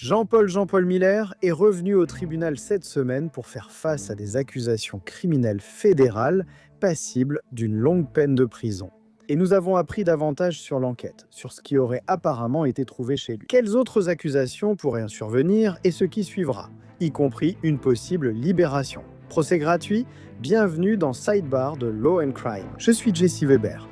Jean-Paul Miller est revenu au tribunal cette semaine pour faire face à des accusations criminelles fédérales passibles d'une longue peine de prison. Et nous avons appris davantage sur l'enquête, sur ce qui aurait apparemment été trouvé chez lui. Quelles autres accusations pourraient survenir et ce qui suivra, y compris une possible libération. Procès gratuit, bienvenue dans Sidebar de Law and Crime. Je suis Jesse Weber.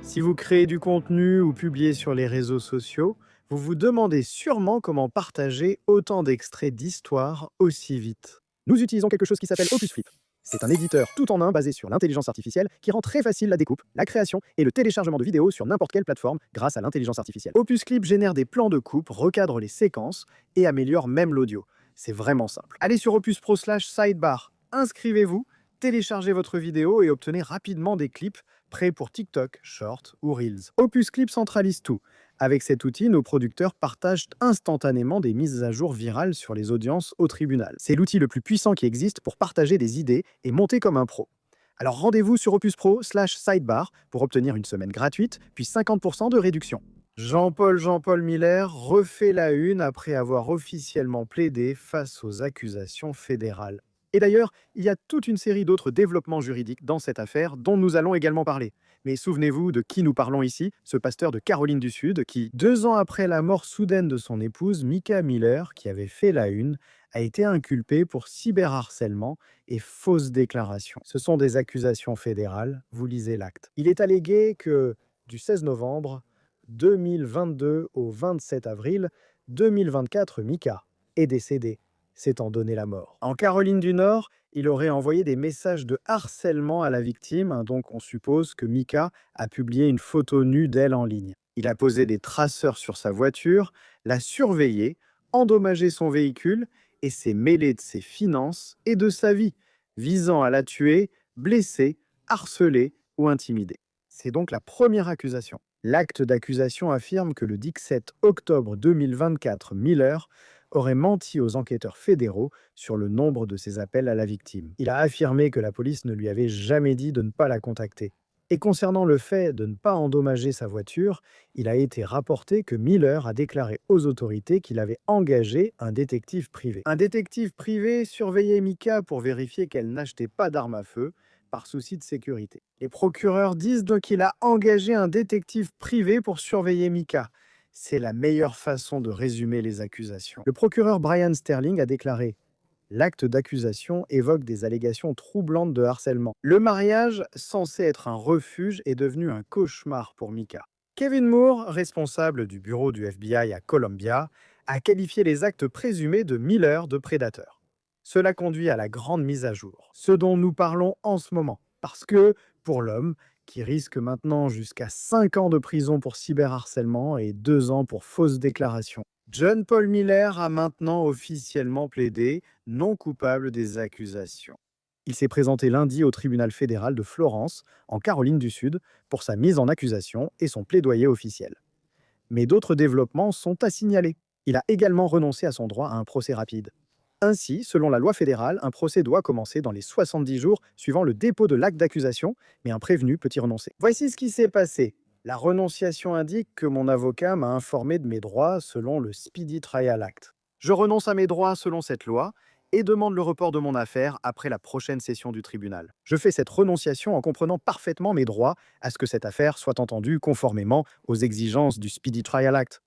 Si vous créez du contenu ou publiez sur les réseaux sociaux, vous vous demandez sûrement comment partager autant d'extraits d'histoire aussi vite. Nous utilisons quelque chose qui s'appelle OpusFlip. C'est un éditeur tout en un basé sur l'intelligence artificielle qui rend très facile la découpe, la création et le téléchargement de vidéos sur n'importe quelle plateforme grâce à l'intelligence artificielle. OpusClip génère des plans de coupe, recadre les séquences et améliore même l'audio. C'est vraiment simple. Allez sur Opus Pro/sidebar, inscrivez-vous, téléchargez votre vidéo et obtenez rapidement des clips prêts pour TikTok, Short ou Reels. OpusClip centralise tout. Avec cet outil, nos producteurs partagent instantanément des mises à jour virales sur les audiences au tribunal. C'est l'outil le plus puissant qui existe pour partager des idées et monter comme un pro. Alors rendez-vous sur Opus Pro/sidebar pour obtenir une semaine gratuite, puis 50% de réduction. Jean-Paul Miller refait la une après avoir officiellement plaidé face aux accusations fédérales. Et d'ailleurs, il y a toute une série d'autres développements juridiques dans cette affaire dont nous allons également parler. Mais souvenez-vous de qui nous parlons ici, ce pasteur de Caroline du Sud qui, 2 ans après la mort soudaine de son épouse, Micah Miller, qui avait fait la une, a été inculpé pour cyberharcèlement et fausses déclarations. Ce sont des accusations fédérales, vous lisez l'acte. Il est allégué que, du 16 novembre 2022 au 27 avril 2024, Micah est décédé, s'étant donné la mort. En Caroline du Nord, il aurait envoyé des messages de harcèlement à la victime, donc on suppose que Micah a publié une photo nue d'elle en ligne. Il a posé des traceurs sur sa voiture, l'a surveillée, endommagé son véhicule et s'est mêlé de ses finances et de sa vie, visant à la tuer, blesser, harceler ou intimider. C'est donc la première accusation. L'acte d'accusation affirme que le 17 octobre 2024, Miller aurait menti aux enquêteurs fédéraux sur le nombre de ses appels à la victime. Il a affirmé que la police ne lui avait jamais dit de ne pas la contacter. Et concernant le fait de ne pas endommager sa voiture, il a été rapporté que Miller a déclaré aux autorités qu'il avait engagé un détective privé. Un détective privé surveillait Micah pour vérifier qu'elle n'achetait pas d'armes à feu, par souci de sécurité. Les procureurs disent donc qu'il a engagé un détective privé pour surveiller Micah. C'est la meilleure façon de résumer les accusations. Le procureur Brian Sterling a déclaré « L'acte d'accusation évoque des allégations troublantes de harcèlement. Le mariage, censé être un refuge, est devenu un cauchemar pour Micah. » Kevin Moore, responsable du bureau du FBI à Columbia, a qualifié les actes présumés de Miller de prédateurs. Cela conduit à la grande mise à jour, ce dont nous parlons en ce moment. Parce que, pour l'homme, qui risque maintenant jusqu'à 5 ans de prison pour cyberharcèlement et 2 ans pour fausses déclarations, John Paul Miller a maintenant officiellement plaidé non coupable des accusations. Il s'est présenté lundi au tribunal fédéral de Florence, en Caroline du Sud, pour sa mise en accusation et son plaidoyer officiel. Mais d'autres développements sont à signaler. Il a également renoncé à son droit à un procès rapide. Ainsi, selon la loi fédérale, un procès doit commencer dans les 70 jours suivant le dépôt de l'acte d'accusation, mais un prévenu peut y renoncer. Voici ce qui s'est passé. La renonciation indique que mon avocat m'a informé de mes droits selon le Speedy Trial Act. Je renonce à mes droits selon cette loi et demande le report de mon affaire après la prochaine session du tribunal. Je fais cette renonciation en comprenant parfaitement mes droits à ce que cette affaire soit entendue conformément aux exigences du Speedy Trial Act.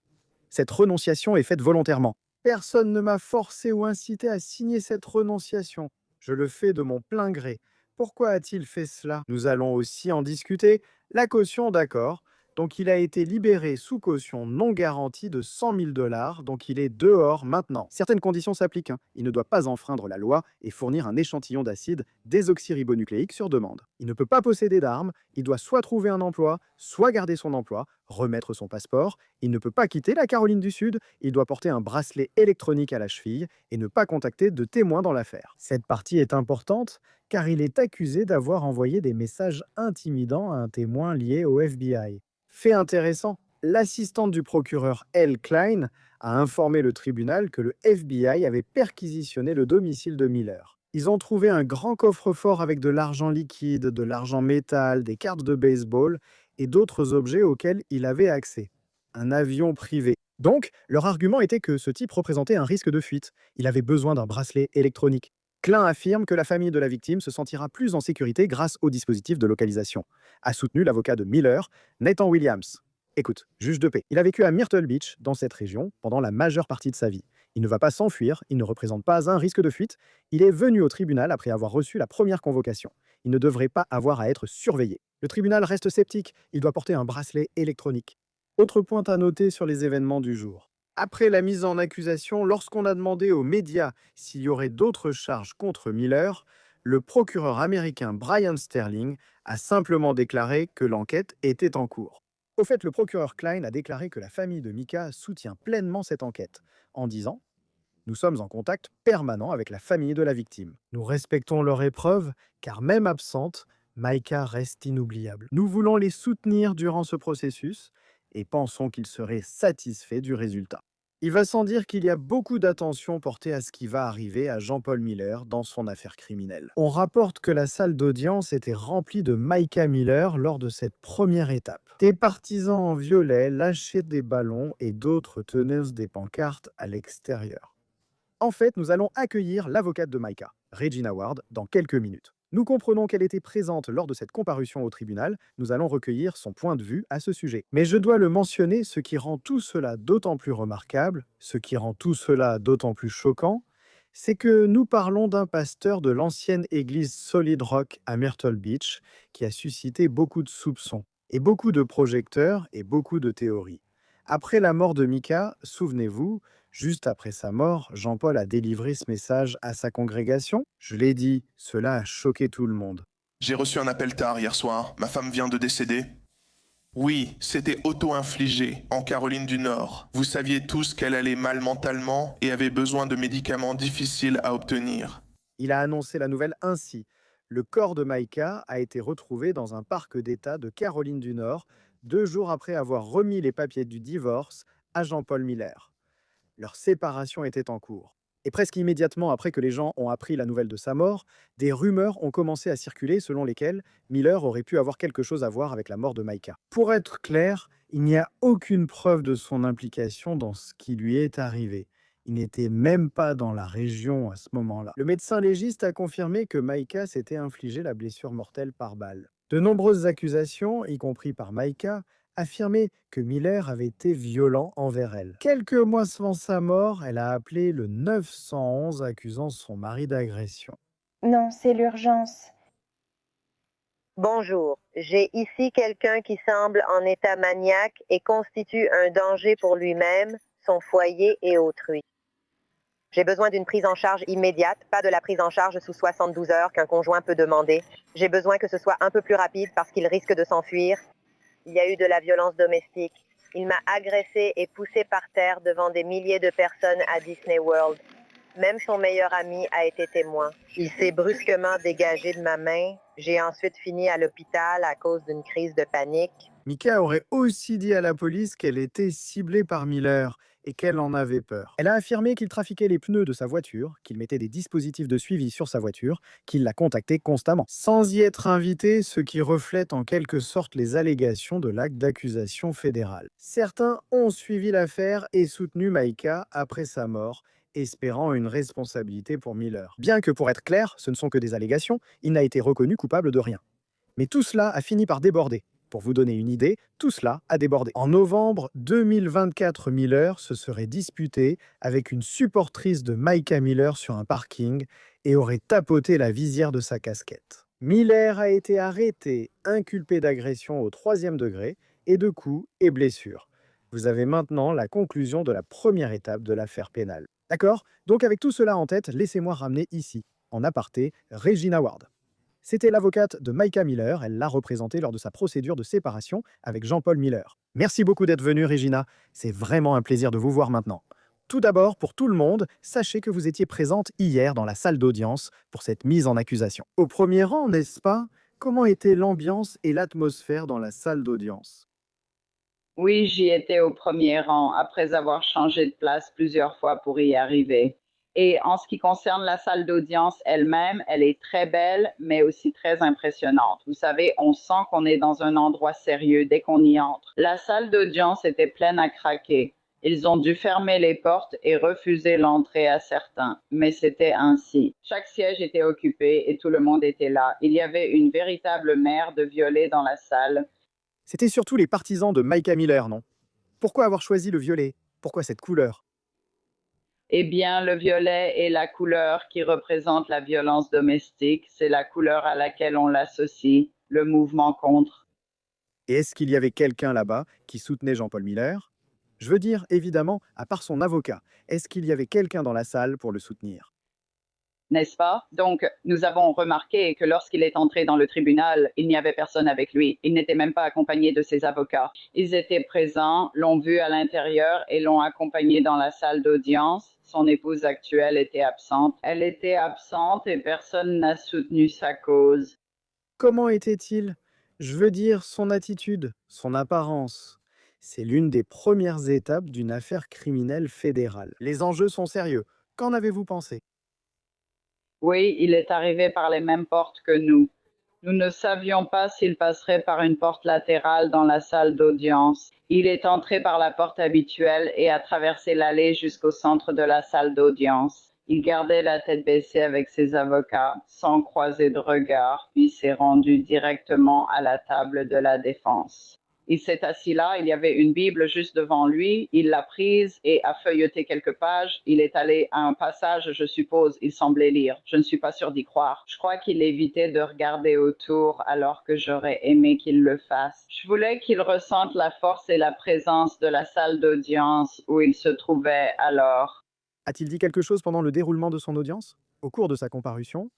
Cette renonciation est faite volontairement. Personne ne m'a forcé ou incité à signer cette renonciation. Je le fais de mon plein gré. Pourquoi a-t-il fait cela? Nous allons aussi en discuter. La caution, d'accord. Donc il a été libéré sous caution non garantie de 100 000 $, donc il est dehors maintenant. Certaines conditions s'appliquent. Il ne doit pas enfreindre la loi et fournir un échantillon d'acide désoxyribonucléique sur demande. Il ne peut pas posséder d'armes, il doit soit trouver un emploi, soit garder son emploi, remettre son passeport. Il ne peut pas quitter la Caroline du Sud, il doit porter un bracelet électronique à la cheville et ne pas contacter de témoins dans l'affaire. Cette partie est importante car il est accusé d'avoir envoyé des messages intimidants à un témoin lié au FBI. Fait intéressant, l'assistante du procureur Elle Klein a informé le tribunal que le FBI avait perquisitionné le domicile de Miller. Ils ont trouvé un grand coffre-fort avec de l'argent liquide, de l'argent métal, des cartes de baseball et d'autres objets auxquels il avait accès. Un avion privé. Donc, leur argument était que ce type représentait un risque de fuite. Il avait besoin d'un bracelet électronique. Klein affirme que la famille de la victime se sentira plus en sécurité grâce au dispositif de localisation, a soutenu l'avocat de Miller, Nathan Williams. Écoute, juge de paix, il a vécu à Myrtle Beach, dans cette région, pendant la majeure partie de sa vie. Il ne va pas s'enfuir, il ne représente pas un risque de fuite, il est venu au tribunal après avoir reçu la première convocation. Il ne devrait pas avoir à être surveillé. Le tribunal reste sceptique, il doit porter un bracelet électronique. Autre point à noter sur les événements du jour. Après la mise en accusation, lorsqu'on a demandé aux médias s'il y aurait d'autres charges contre Miller, le procureur américain Brian Sterling a simplement déclaré que l'enquête était en cours. Au fait, le procureur Klein a déclaré que la famille de Micah soutient pleinement cette enquête, en disant: nous sommes en contact permanent avec la famille de la victime. Nous respectons leur épreuve, car même absente, Micah reste inoubliable. Nous voulons les soutenir durant ce processus et pensons qu'ils seraient satisfaits du résultat. Il va sans dire qu'il y a beaucoup d'attention portée à ce qui va arriver à Jean-Paul Miller dans son affaire criminelle. On rapporte que la salle d'audience était remplie de Micah Miller lors de cette première étape. Des partisans en violet lâchaient des ballons et d'autres tenaient des pancartes à l'extérieur. En fait, nous allons accueillir l'avocate de Micah, Regina Ward, dans quelques minutes. Nous comprenons qu'elle était présente lors de cette comparution au tribunal. Nous allons recueillir son point de vue à ce sujet. Mais je dois le mentionner, ce qui rend tout cela d'autant plus remarquable, ce qui rend tout cela d'autant plus choquant, c'est que nous parlons d'un pasteur de l'ancienne église Solid Rock à Myrtle Beach qui a suscité beaucoup de soupçons, et beaucoup de projecteurs et beaucoup de théories. Après la mort de Micah, souvenez-vous, juste après sa mort, Jean-Paul a délivré ce message à sa congrégation. Je l'ai dit, cela a choqué tout le monde. J'ai reçu un appel tard hier soir. Ma femme vient de décéder. Oui, c'était auto-infligé, en Caroline du Nord. Vous saviez tous qu'elle allait mal mentalement et avait besoin de médicaments difficiles à obtenir. Il a annoncé la nouvelle ainsi. Le corps de Micah a été retrouvé dans un parc d'État de Caroline du Nord, 2 jours après avoir remis les papiers du divorce à Jean-Paul Miller. Leur séparation était en cours. Et presque immédiatement après que les gens ont appris la nouvelle de sa mort, des rumeurs ont commencé à circuler selon lesquelles Miller aurait pu avoir quelque chose à voir avec la mort de Micah. Pour être clair, il n'y a aucune preuve de son implication dans ce qui lui est arrivé. Il n'était même pas dans la région à ce moment-là. Le médecin légiste a confirmé que Micah s'était infligé la blessure mortelle par balle. De nombreuses accusations, y compris par Micah, affirmait que Miller avait été violent envers elle. Quelques mois avant sa mort, elle a appelé le 911 accusant son mari d'agression. Non, c'est l'urgence. Bonjour, j'ai ici quelqu'un qui semble en état maniaque et constitue un danger pour lui-même, son foyer et autrui. J'ai besoin d'une prise en charge immédiate, pas de la prise en charge sous 72 heures qu'un conjoint peut demander. J'ai besoin que ce soit un peu plus rapide parce qu'il risque de s'enfuir. Il y a eu de la violence domestique. Il m'a agressé et poussé par terre devant des milliers de personnes à Disney World. Même son meilleur ami a été témoin. Il s'est brusquement dégagé de ma main. J'ai ensuite fini à l'hôpital à cause d'une crise de panique. Micah aurait aussi dit à la police qu'elle était ciblée par Miller et qu'elle en avait peur. Elle a affirmé qu'il trafiquait les pneus de sa voiture, qu'il mettait des dispositifs de suivi sur sa voiture, qu'il la contactait constamment, sans y être invité, ce qui reflète en quelque sorte les allégations de l'acte d'accusation fédéral. Certains ont suivi l'affaire et soutenu Micah après sa mort, espérant une responsabilité pour Miller. Bien que, pour être clair, ce ne sont que des allégations, il n'a été reconnu coupable de rien. Mais tout cela a fini par déborder. Pour vous donner une idée, tout cela a débordé. En novembre 2024, Miller se serait disputé avec une supportrice de Micah Miller sur un parking et aurait tapoté la visière de sa casquette. Miller a été arrêté, inculpé d'agression au 3e degré et de coups et blessures. Vous avez maintenant la conclusion de la première étape de l'affaire pénale. D'accord? Donc avec tout cela en tête, laissez-moi ramener ici, en aparté, Regina Ward. C'était l'avocate de Micah Miller, elle l'a représentée lors de sa procédure de séparation avec Jean-Paul Miller. Merci beaucoup d'être venue, Regina. C'est vraiment un plaisir de vous voir maintenant. Tout d'abord, pour tout le monde, sachez que vous étiez présente hier dans la salle d'audience pour cette mise en accusation. Au premier rang, n'est-ce pas? Comment était l'ambiance et l'atmosphère dans la salle d'audience? Oui, j'y étais au premier rang après avoir changé de place plusieurs fois pour y arriver. Et en ce qui concerne la salle d'audience elle-même, elle est très belle, mais aussi très impressionnante. Vous savez, on sent qu'on est dans un endroit sérieux dès qu'on y entre. La salle d'audience était pleine à craquer. Ils ont dû fermer les portes et refuser l'entrée à certains, mais c'était ainsi. Chaque siège était occupé et tout le monde était là. Il y avait une véritable mer de violets dans la salle. C'était surtout les partisans de Micah Miller, non? Pourquoi avoir choisi le violet? Pourquoi cette couleur? Eh bien, le violet est la couleur qui représente la violence domestique. C'est la couleur à laquelle on l'associe, le mouvement contre. Et est-ce qu'il y avait quelqu'un là-bas qui soutenait Jean-Paul Miller? Je veux dire, évidemment, à part son avocat, est-ce qu'il y avait quelqu'un dans la salle pour le soutenir? N'est-ce pas? Donc, nous avons remarqué que lorsqu'il est entré dans le tribunal, il n'y avait personne avec lui. Il n'était même pas accompagné de ses avocats. Ils étaient présents, l'ont vu à l'intérieur et l'ont accompagné dans la salle d'audience. Son épouse actuelle était absente. Elle était absente et personne n'a soutenu sa cause. Comment était-il? Je veux dire, son attitude, son apparence. C'est l'une des premières étapes d'une affaire criminelle fédérale. Les enjeux sont sérieux. Qu'en avez-vous pensé? Oui, il est arrivé par les mêmes portes que nous. Nous ne savions pas s'il passerait par une porte latérale dans la salle d'audience. Il est entré par la porte habituelle et a traversé l'allée jusqu'au centre de la salle d'audience. Il gardait la tête baissée avec ses avocats, sans croiser de regard, puis s'est rendu directement à la table de la défense. Il s'est assis là, il y avait une Bible juste devant lui, il l'a prise et a feuilleté quelques pages. Il est allé à un passage, je suppose, il semblait lire. Je ne suis pas sûre d'y croire. Je crois qu'il évitait de regarder autour alors que j'aurais aimé qu'il le fasse. Je voulais qu'il ressente la force et la présence de la salle d'audience où il se trouvait alors. A-t-il dit quelque chose pendant le déroulement de son audience? Au cours de sa comparution?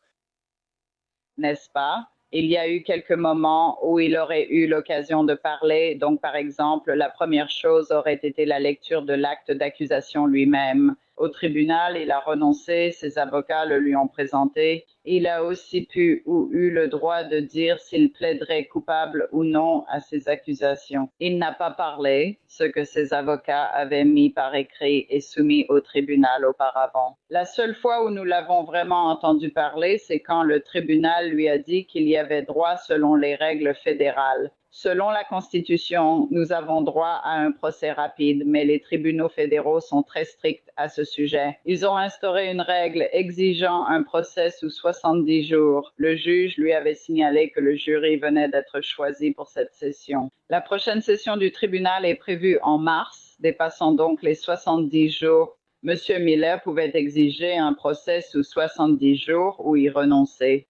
N'est-ce pas? Il y a eu quelques moments où il aurait eu l'occasion de parler. Donc, par exemple, la première chose aurait été la lecture de l'acte d'accusation lui-même. Au tribunal, il a renoncé, ses avocats le lui ont présenté. Il a aussi pu ou eu le droit de dire s'il plaiderait coupable ou non à ces accusations. Il n'a pas parlé, ce que ses avocats avaient mis par écrit et soumis au tribunal auparavant. La seule fois où nous l'avons vraiment entendu parler, c'est quand le tribunal lui a dit qu'il y avait droit selon les règles fédérales. Selon la Constitution, nous avons droit à un procès rapide, mais les tribunaux fédéraux sont très stricts à ce sujet. Ils ont instauré une règle exigeant un procès sous 70 jours. Le juge lui avait signalé que le jury venait d'être choisi pour cette session. La prochaine session du tribunal est prévue en mars, dépassant donc les 70 jours. Monsieur Miller pouvait exiger un procès sous 70 jours ou y renoncer.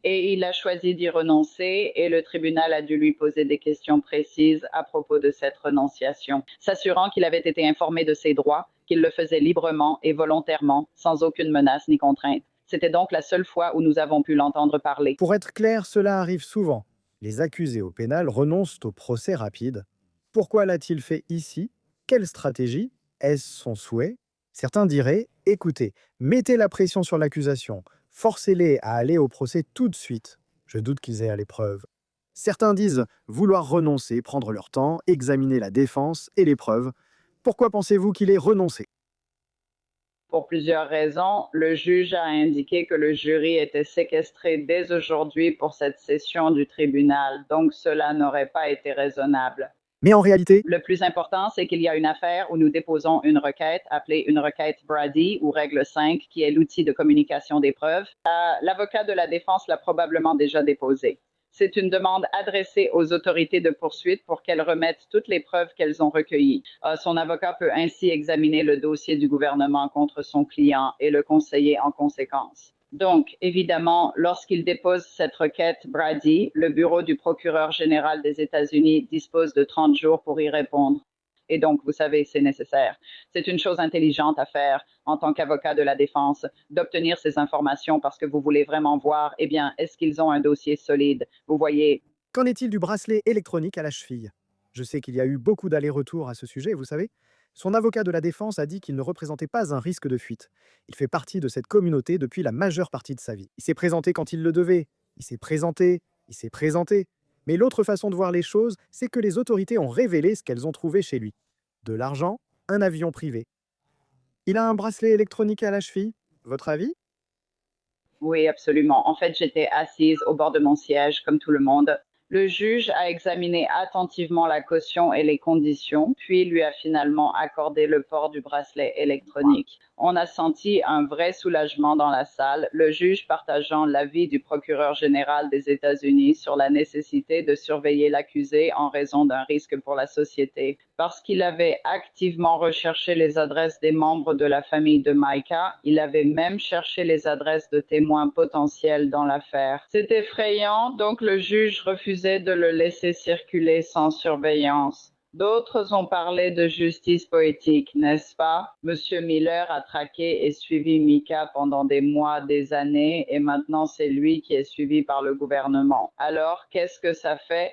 Et il a choisi d'y renoncer et le tribunal a dû lui poser des questions précises à propos de cette renonciation, s'assurant qu'il avait été informé de ses droits, qu'il le faisait librement et volontairement, sans aucune menace ni contrainte. C'était donc la seule fois où nous avons pu l'entendre parler. Pour être clair, cela arrive souvent. Les accusés au pénal renoncent au procès rapide. Pourquoi l'a-t-il fait ici? Quelle stratégie? Est-ce son souhait? Certains diraient, écoutez, mettez la pression sur l'accusation, forcez-les à aller au procès tout de suite. Je doute qu'ils aient à l'épreuve. Certains disent vouloir renoncer, prendre leur temps, examiner la défense et les preuves. Pourquoi pensez-vous qu'il ait renoncé? Pour plusieurs raisons, le juge a indiqué que le jury était séquestré dès aujourd'hui pour cette session du tribunal, donc cela n'aurait pas été raisonnable. Mais en réalité, Le plus important, c'est qu'il y a une affaire où nous déposons une requête appelée une requête Brady ou règle 5, qui est l'outil de communication des preuves. L'avocat de la défense l'a probablement déjà déposée. C'est une demande adressée aux autorités de poursuite pour qu'elles remettent toutes les preuves qu'elles ont recueillies. Son avocat peut ainsi examiner le dossier du gouvernement contre son client et le conseiller en conséquence. Donc, évidemment, lorsqu'il dépose cette requête Brady, le bureau du procureur général des États-Unis dispose de 30 jours pour y répondre. Et donc, vous savez, c'est nécessaire. C'est une chose intelligente à faire en tant qu'avocat de la défense, d'obtenir ces informations parce que vous voulez vraiment voir, eh bien, est-ce qu'ils ont un dossier solide? Vous voyez, qu'en est-il du bracelet électronique à la cheville? Je sais qu'il y a eu beaucoup d'allers-retours à ce sujet, vous savez. Son avocat de la défense a dit qu'il ne représentait pas un risque de fuite. Il fait partie de cette communauté depuis la majeure partie de sa vie. Il s'est présenté quand il le devait. Il s'est présenté. Mais l'autre façon de voir les choses, c'est que les autorités ont révélé ce qu'elles ont trouvé chez lui. De l'argent, un avion privé. Il a un bracelet électronique à la cheville. Votre avis? oui, absolument. En fait, j'étais assise au bord de mon siège, comme tout le monde. Le juge a examiné attentivement la caution et les conditions, puis lui a finalement accordé le port du bracelet électronique. On a senti un vrai soulagement dans la salle, le juge partageant l'avis du procureur général des États-Unis sur la nécessité de surveiller l'accusé en raison d'un risque pour la société. Parce qu'il avait activement recherché les adresses des membres de la famille de Micah, il avait même cherché les adresses de témoins potentiels dans l'affaire. C'est effrayant, donc le juge refusait de le laisser circuler sans surveillance. D'autres ont parlé de justice poétique, n'est-ce pas? Monsieur Miller a traqué et suivi Micah pendant des mois, des années, et maintenant c'est lui qui est suivi par le gouvernement. Alors, qu'est-ce que ça fait?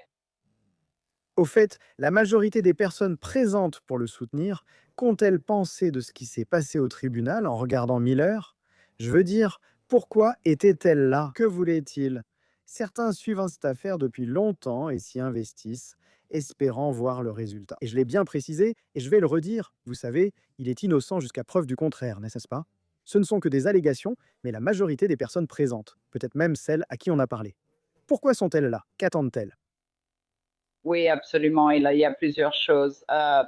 Au fait, la majorité des personnes présentes pour le soutenir, qu'ont-elles pensé de ce qui s'est passé au tribunal en regardant Miller? Je veux dire, pourquoi était-elle là? Que voulait-il? Certains suivent cette affaire depuis longtemps et s'y investissent, espérant voir le résultat. Et je l'ai bien précisé, et je vais le redire, vous savez, il est innocent jusqu'à preuve du contraire, n'est-ce pas? Ce ne sont que des allégations, mais la majorité des personnes présentes, peut-être même celles à qui on a parlé. Pourquoi sont-elles là? Qu'attendent-elles? Oui, absolument. Il y a plusieurs choses.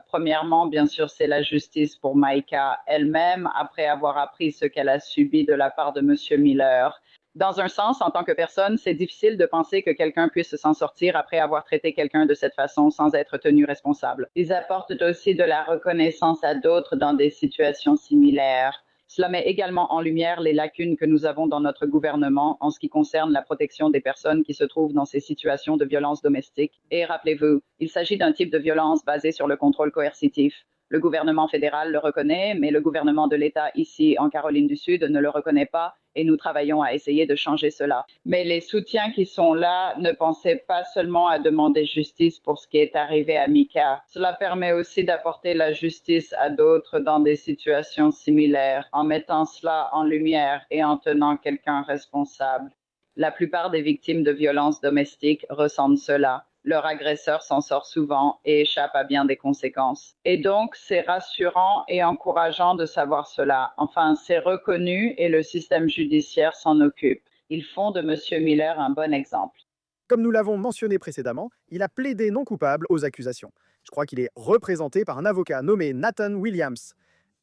Premièrement, bien sûr, c'est la justice pour Micah elle-même, après avoir appris ce qu'elle a subi de la part de Monsieur Miller. Dans un sens, en tant que personne, c'est difficile de penser que quelqu'un puisse s'en sortir après avoir traité quelqu'un de cette façon sans être tenu responsable. Ils apportent aussi de la reconnaissance à d'autres dans des situations similaires. Cela met également en lumière les lacunes que nous avons dans notre gouvernement en ce qui concerne la protection des personnes qui se trouvent dans ces situations de violence domestique. Et rappelez-vous, il s'agit d'un type de violence basé sur le contrôle coercitif. Le gouvernement fédéral le reconnaît, mais le gouvernement de l'État ici en Caroline du Sud ne le reconnaît pas et nous travaillons à essayer de changer cela. Mais les soutiens qui sont là ne pensaient pas seulement à demander justice pour ce qui est arrivé à Micah. Cela permet aussi d'apporter la justice à d'autres dans des situations similaires en mettant cela en lumière et en tenant quelqu'un responsable. La plupart des victimes de violences domestiques ressentent cela. Leur agresseur s'en sort souvent et échappe à bien des conséquences. Et donc, c'est rassurant et encourageant de savoir cela. Enfin, c'est reconnu et le système judiciaire s'en occupe. Ils font de M. Miller un bon exemple. Comme nous l'avons mentionné précédemment, il a plaidé non coupable aux accusations. Je crois qu'il est représenté par un avocat nommé Nathan Williams.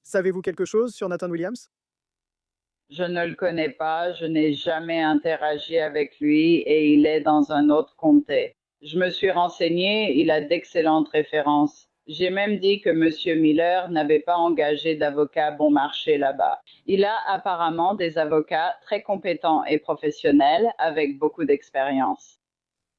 Savez-vous quelque chose sur Nathan Williams? Je ne le connais pas, je n'ai jamais interagi avec lui et il est dans un autre comté. Je me suis renseignée, il a d'excellentes références. J'ai même dit que M. Miller n'avait pas engagé d'avocat bon marché là-bas. Il a apparemment des avocats très compétents et professionnels avec beaucoup d'expérience.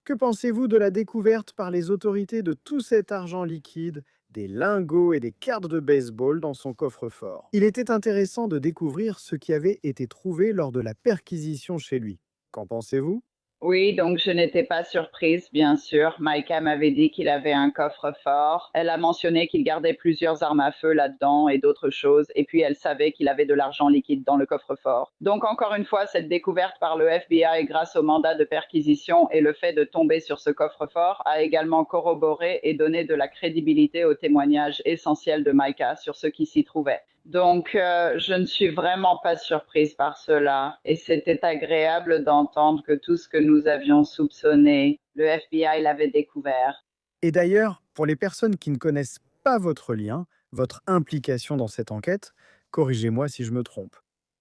Que pensez-vous de la découverte par les autorités de tout cet argent liquide, des lingots et des cartes de baseball dans son coffre-fort? Il était intéressant de découvrir ce qui avait été trouvé lors de la perquisition chez lui. Qu'en pensez-vous? Oui, donc je n'étais pas surprise, bien sûr. Maïka m'avait dit qu'il avait un coffre-fort. Elle a mentionné qu'il gardait plusieurs armes à feu là-dedans et d'autres choses. Et puis elle savait qu'il avait de l'argent liquide dans le coffre-fort. Donc encore une fois, cette découverte par le FBI grâce au mandat de perquisition et le fait de tomber sur ce coffre-fort a également corroboré et donné de la crédibilité au témoignage essentiel de Maïka sur ce qui s'y trouvait. Donc, je ne suis vraiment pas surprise par cela. Et c'était agréable d'entendre que tout ce que nous avions soupçonné, le FBI l'avait découvert. Et d'ailleurs, pour les personnes qui ne connaissent pas votre lien, votre implication dans cette enquête, corrigez-moi si je me trompe.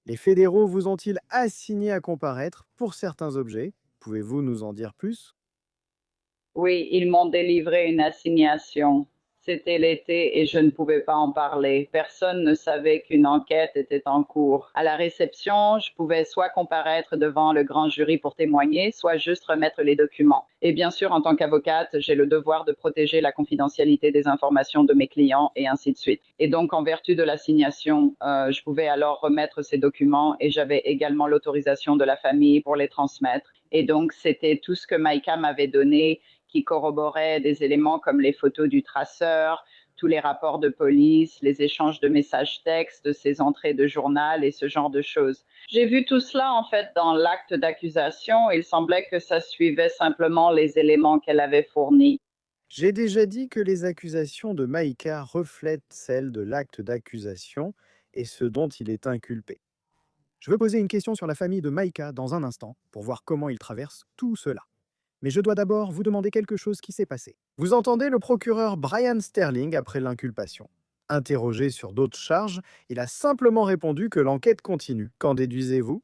Les fédéraux vous ont-ils assigné à comparaître pour certains objets? Pouvez-vous nous en dire plus? Oui, ils m'ont délivré une assignation. C'était l'été et je ne pouvais pas en parler. Personne ne savait qu'une enquête était en cours. À la réception, je pouvais soit comparaître devant le grand jury pour témoigner, soit juste remettre les documents. Et bien sûr, en tant qu'avocate, j'ai le devoir de protéger la confidentialité des informations de mes clients et ainsi de suite. Et donc, en vertu de l'assignation, je pouvais alors remettre ces documents et j'avais également l'autorisation de la famille pour les transmettre. Et donc, c'était tout ce que Maïka m'avait donné qui corroborait des éléments comme les photos du traceur, tous les rapports de police, les échanges de messages textes, ses entrées de journal et ce genre de choses. J'ai vu tout cela en fait dans l'acte d'accusation. Il semblait que ça suivait simplement les éléments qu'elle avait fournis. J'ai déjà dit que les accusations de Maïka reflètent celles de l'acte d'accusation et ce dont il est inculpé. Je veux poser une question sur la famille de Maïka dans un instant pour voir comment il traverse tout cela. Mais je dois d'abord vous demander quelque chose qui s'est passé. Vous entendez le procureur Brian Sterling après l'inculpation. Interrogé sur d'autres charges, il a simplement répondu que l'enquête continue. Qu'en déduisez-vous?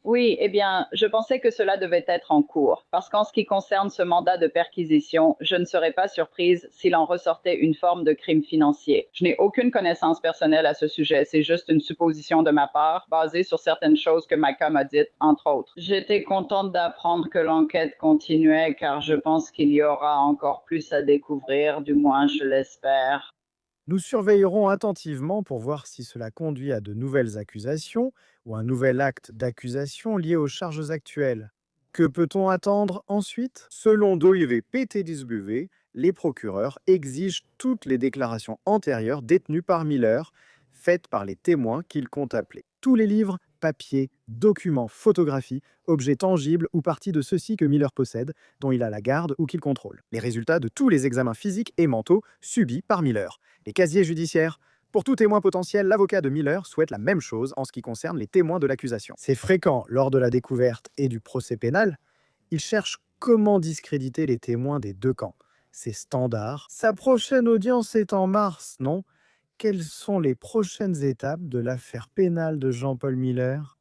Oui, eh bien, je pensais que cela devait être en cours, parce qu'en ce qui concerne ce mandat de perquisition, je ne serais pas surprise s'il en ressortait une forme de crime financier. Je n'ai aucune connaissance personnelle à ce sujet, c'est juste une supposition de ma part, basée sur certaines choses que Micah m'a dites, entre autres. J'étais contente d'apprendre que l'enquête continuait, car je pense qu'il y aura encore plus à découvrir, du moins je l'espère. Nous surveillerons attentivement pour voir si cela conduit à de nouvelles accusations ou un nouvel acte d'accusation lié aux charges actuelles. Que peut-on attendre ensuite? Selon Doive PTDSBV, les procureurs exigent toutes les déclarations antérieures détenues par Miller, faites par les témoins qu'il compte appeler. Tous les livres, papiers, documents, photographies, objets tangibles ou parties de ceux-ci que Miller possède, dont il a la garde ou qu'il contrôle. Les résultats de tous les examens physiques et mentaux subis par Miller. Les casiers judiciaires. Pour tout témoin potentiel, l'avocat de Miller souhaite la même chose en ce qui concerne les témoins de l'accusation. C'est fréquent lors de la découverte et du procès pénal. Il cherche comment discréditer les témoins des deux camps. C'est standard. Sa prochaine audience est en mars, non? Quelles sont les prochaines étapes de l'affaire pénale de Jean-Paul Miller?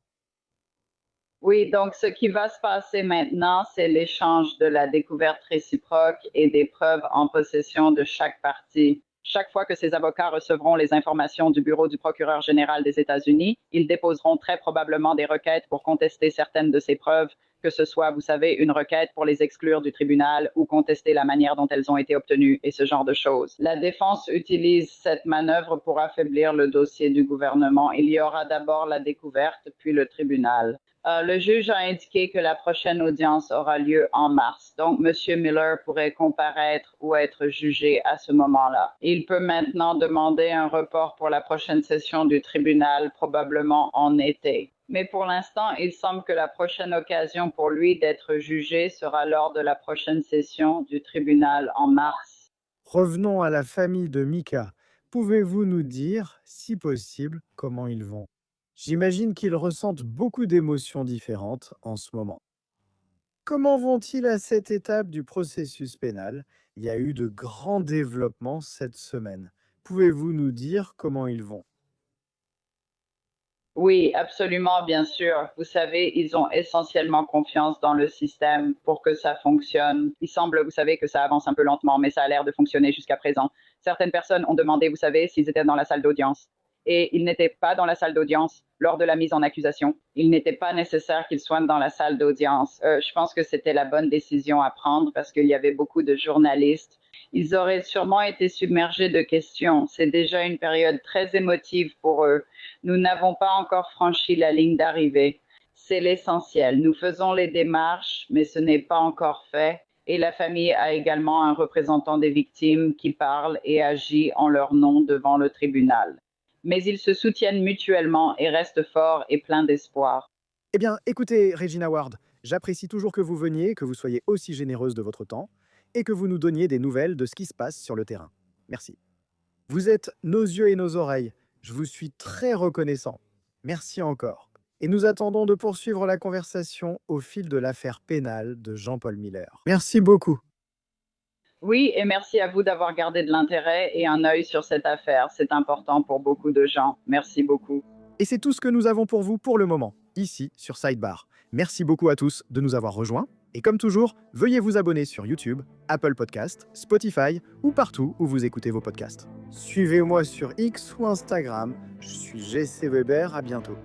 Oui, donc ce qui va se passer maintenant, c'est l'échange de la découverte réciproque et des preuves en possession de chaque partie. Chaque fois que ces avocats recevront les informations du bureau du procureur général des États-Unis, ils déposeront très probablement des requêtes pour contester certaines de ces preuves, que ce soit, vous savez, une requête pour les exclure du tribunal ou contester la manière dont elles ont été obtenues et ce genre de choses. La défense utilise cette manœuvre pour affaiblir le dossier du gouvernement. Il y aura d'abord la découverte, puis le tribunal. Le juge a indiqué que la prochaine audience aura lieu en mars. Donc, M. Miller pourrait comparaître ou être jugé à ce moment-là. Il peut maintenant demander un report pour la prochaine session du tribunal, probablement en été. Mais pour l'instant, il semble que la prochaine occasion pour lui d'être jugé sera lors de la prochaine session du tribunal en mars. Revenons à la famille de Micah. Pouvez-vous nous dire, si possible, comment ils vont? J'imagine qu'ils ressentent beaucoup d'émotions différentes en ce moment. Comment vont-ils à cette étape du processus pénal? Il y a eu de grands développements cette semaine. Pouvez-vous nous dire comment ils vont? Oui, absolument, bien sûr. Vous savez, ils ont essentiellement confiance dans le système pour que ça fonctionne. Il semble, vous savez, que ça avance un peu lentement, mais ça a l'air de fonctionner jusqu'à présent. Certaines personnes ont demandé, vous savez, s'ils étaient dans la salle d'audience. Et ils n'étaient pas dans la salle d'audience lors de la mise en accusation. Il n'était pas nécessaire qu'ils soient dans la salle d'audience. Je pense que c'était la bonne décision à prendre parce qu'il y avait beaucoup de journalistes. Ils auraient sûrement été submergés de questions. C'est déjà une période très émotive pour eux. Nous n'avons pas encore franchi la ligne d'arrivée. C'est l'essentiel. Nous faisons les démarches, mais ce n'est pas encore fait. Et la famille a également un représentant des victimes qui parle et agit en leur nom devant le tribunal. Mais ils se soutiennent mutuellement et restent forts et pleins d'espoir. Eh bien, écoutez, Regina Ward, j'apprécie toujours que vous veniez, que vous soyez aussi généreuse de votre temps et que vous nous donniez des nouvelles de ce qui se passe sur le terrain. Merci. Vous êtes nos yeux et nos oreilles. Je vous suis très reconnaissant. Merci encore. Et nous attendons de poursuivre la conversation au fil de l'affaire pénale de Jean-Paul Miller. Merci beaucoup. Oui, et merci à vous d'avoir gardé de l'intérêt et un œil sur cette affaire. C'est important pour beaucoup de gens. Merci beaucoup. Et c'est tout ce que nous avons pour vous pour le moment, ici sur Sidebar. Merci beaucoup à tous de nous avoir rejoints. Et comme toujours, veuillez vous abonner sur YouTube, Apple Podcasts, Spotify ou partout où vous écoutez vos podcasts. Suivez-moi sur X ou Instagram. Je suis GC Weber. À bientôt.